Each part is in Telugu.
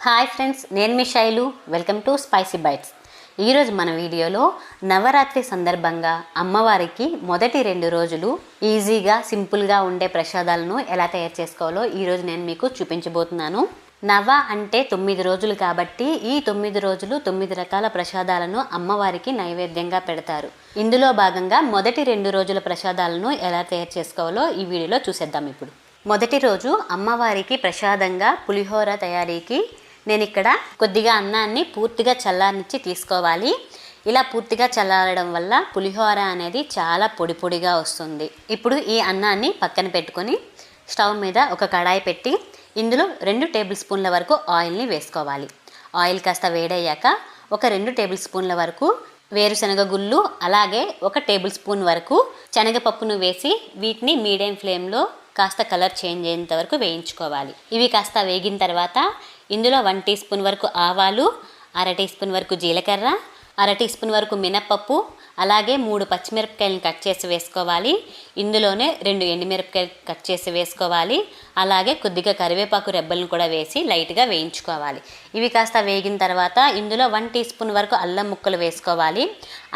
హాయ్ ఫ్రెండ్స్, నేను మీ Shailu. Welcome to spicy bites. ఈరోజు మన వీడియోలో నవరాత్రి సందర్భంగా అమ్మవారికి మొదటి 2 రోజులు ఈజీగా సింపుల్గా ఉండే ప్రసాదాలను ఎలా తయారు చేసుకోవాలో ఈరోజు నేను మీకు చూపించబోతున్నాను. నవ అంటే 9 రోజులు కాబట్టి ఈ 9 రోజులు 9 రకాల ప్రసాదాలను అమ్మవారికి నైవేద్యంగా పెడతారు. ఇందులో భాగంగా మొదటి 2 రోజుల ప్రసాదాలను ఎలా తయారు చేసుకోవాలో ఈ వీడియోలో చూసేద్దాం. ఇప్పుడు మొదటి రోజు అమ్మవారికి ప్రసాదంగా పులిహోర తయారీకి నేను ఇక్కడ కొద్దిగా అన్నాన్ని పూర్తిగా చల్లారనిచ్చి తీసుకోవాలి. ఇలా పూర్తిగా చల్లారడం వల్ల పులిహోర అనేది చాలా పొడి పొడిగా వస్తుంది. ఇప్పుడు ఈ అన్నాన్ని పక్కన పెట్టుకొని స్టవ్ మీద ఒక కడాయి పెట్టి ఇందులో 2 టేబుల్ స్పూన్ల వరకు ఆయిల్ని వేసుకోవాలి. ఆయిల్ కాస్త వేడయ్యాక ఒక 2 టేబుల్ స్పూన్ల వరకు వేరుశనగ గుళ్ళు, అలాగే 1 టేబుల్ స్పూన్ వరకు శనగపప్పును వేసి వీటిని మీడియం ఫ్లేమ్లో కాస్త కలర్ చేంజ్ అయ్యేంత వరకు వేయించుకోవాలి. ఇవి కాస్త వేగిన తర్వాత ఇందులో 1 టీ స్పూన్ వరకు ఆవాలు, 1/2 టీ స్పూన్ వరకు జీలకర్ర, 1/2 టీ స్పూన్ వరకు మినప్పప్పు, అలాగే 3 పచ్చిమిరపకాయలను కట్ చేసి వేసుకోవాలి. ఇందులోనే 2 ఎండుమిరపకాయలు కట్ చేసి వేసుకోవాలి. అలాగే కొద్దిగా కరివేపాకు రెబ్బలను కూడా వేసి లైట్గా వేయించుకోవాలి. ఇవి కాస్త వేగిన తర్వాత ఇందులో 1 టీ స్పూన్ వరకు అల్లం ముక్కలు వేసుకోవాలి.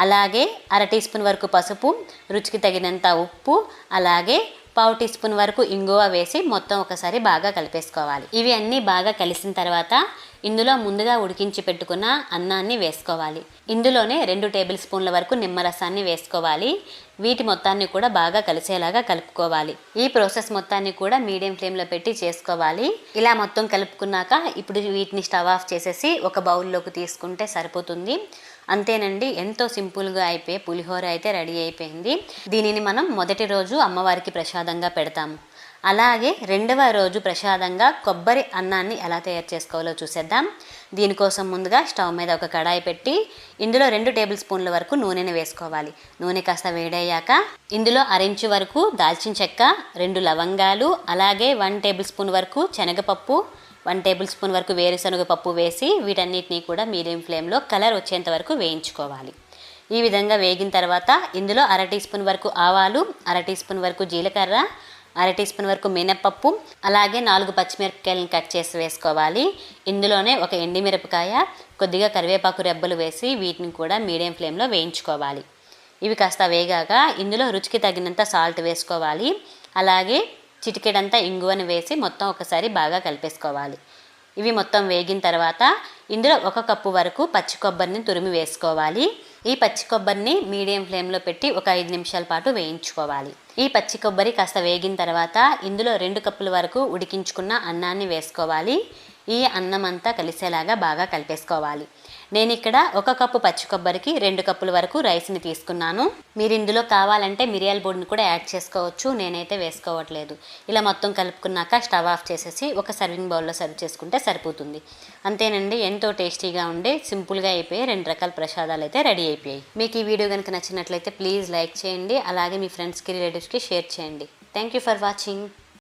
అలాగే 1/2 టీ స్పూన్ వరకు పసుపు, రుచికి తగినంత ఉప్పు, అలాగే 1/2 టీ స్పూన్ వరకు ఇంగువ వేసి మొత్తం ఒకసారి బాగా కలిపేసుకోవాలి. ఇవి అన్నీ బాగా కలిసిన తర్వాత ఇందులో ముందుగా ఉడికించి పెట్టుకున్న అన్నాన్ని వేసుకోవాలి. ఇందులోనే 2 టేబుల్ స్పూన్ల వరకు నిమ్మరసాన్ని వేసుకోవాలి. వీటి మొత్తాన్ని కూడా బాగా కలిసేలాగా కలుపుకోవాలి. ఈ ప్రాసెస్ మొత్తాన్ని కూడా మీడియం ఫ్లేమ్లో పెట్టి చేసుకోవాలి. ఇలా మొత్తం కలుపుకున్నాక ఇప్పుడు వీటిని స్టవ్ ఆఫ్ చేసేసి ఒక బౌల్లోకి తీసుకుంటే సరిపోతుంది. అంతేనండి, ఎంతో సింపుల్గా అయిపోయి పులిహోర అయితే రెడీ అయిపోయింది. దీనిని మనం మొదటి రోజు అమ్మవారికి ప్రసాదంగా పెడతాము. అలాగే 2వ రోజు ప్రసాదంగా కొబ్బరి అన్నాన్ని ఎలా తయారు చేసుకోవాలో చూసేద్దాం. దీనికోసం ముందుగా స్టవ్ మీద ఒక కడాయి పెట్టి ఇందులో 2 టేబుల్ స్పూన్ల వరకు నూనెని వేసుకోవాలి. నూనె కాస్త వేడయ్యాక ఇందులో 1/2 ఇంచు వరకు దాల్చిన చెక్క, 2 లవంగాలు, అలాగే 1 టేబుల్ స్పూన్ వరకు శనగపప్పు, 1 టేబుల్ స్పూన్ వరకు వేరుశనగ పప్పు వేసి వీటన్నిటిని కూడా మీడియం ఫ్లేమ్లో కలర్ వచ్చేంత వరకు వేయించుకోవాలి. ఈ విధంగా వేగిన తర్వాత ఇందులో 1/2 టీ స్పూన్ వరకు ఆవాలు, 1/2 టీ స్పూన్ వరకు జీలకర్ర, 1/2 టీ స్పూన్ వరకు మినప్పప్పు, అలాగే 4 పచ్చిమిరపకాయలను కట్ చేసి వేసుకోవాలి. ఇందులోనే 1 ఎండుమిరపకాయ, కొద్దిగా కరివేపాకు రెబ్బలు వేసి వీటిని కూడా మీడియం ఫ్లేమ్లో వేయించుకోవాలి. ఇవి కాస్త వేగాక ఇందులో రుచికి తగినంత సాల్ట్ వేసుకోవాలి. అలాగే చిటికెడంతా ఇంగువను వేసి మొత్తం ఒకసారి బాగా కలిపేసుకోవాలి. ఇవి మొత్తం వేగిన తర్వాత ఇందులో 1 కప్పు వరకు పచ్చి కొబ్బరిని తురిమి వేసుకోవాలి. ఈ పచ్చి కొబ్బరిని మీడియం ఫ్లేమ్లో పెట్టి ఒక 5 నిమిషాల పాటు వేయించుకోవాలి. ఈ పచ్చి కొబ్బరి కాస్త వేగిన తర్వాత ఇందులో 2 కప్పుల వరకు ఉడికించుకున్న అన్నాన్ని వేసుకోవాలి. ఈ అన్నం అంతా కలిసేలాగా బాగా కలిపేసుకోవాలి. నేను ఇక్కడ 1 కప్పు పచ్చి కొబ్బరికి 2 కప్పుల వరకు రైస్ని తీసుకున్నాను. మీరు ఇందులో కావాలంటే మిరియాల పొడిని కూడా యాడ్ చేసుకోవచ్చు. నేనైతే వేసుకోవట్లేదు. ఇలా మొత్తం కలుపుకున్నాక స్టవ్ ఆఫ్ చేసేసి ఒక సర్వింగ్ బౌల్లో సర్వ్ చేసుకుంటే సరిపోతుంది. అంతేనండి, ఎంతో టేస్టీగా ఉండే సింపుల్గా అయిపోయి 2 రకాల ప్రసాదాలు అయితే రెడీ అయిపోయాయి. మీకు ఈ వీడియో కనుక నచ్చినట్లయితే ప్లీజ్ లైక్ చేయండి. అలాగే మీ ఫ్రెండ్స్కి, రిలేటివ్స్కి షేర్ చేయండి. Thank you for watching.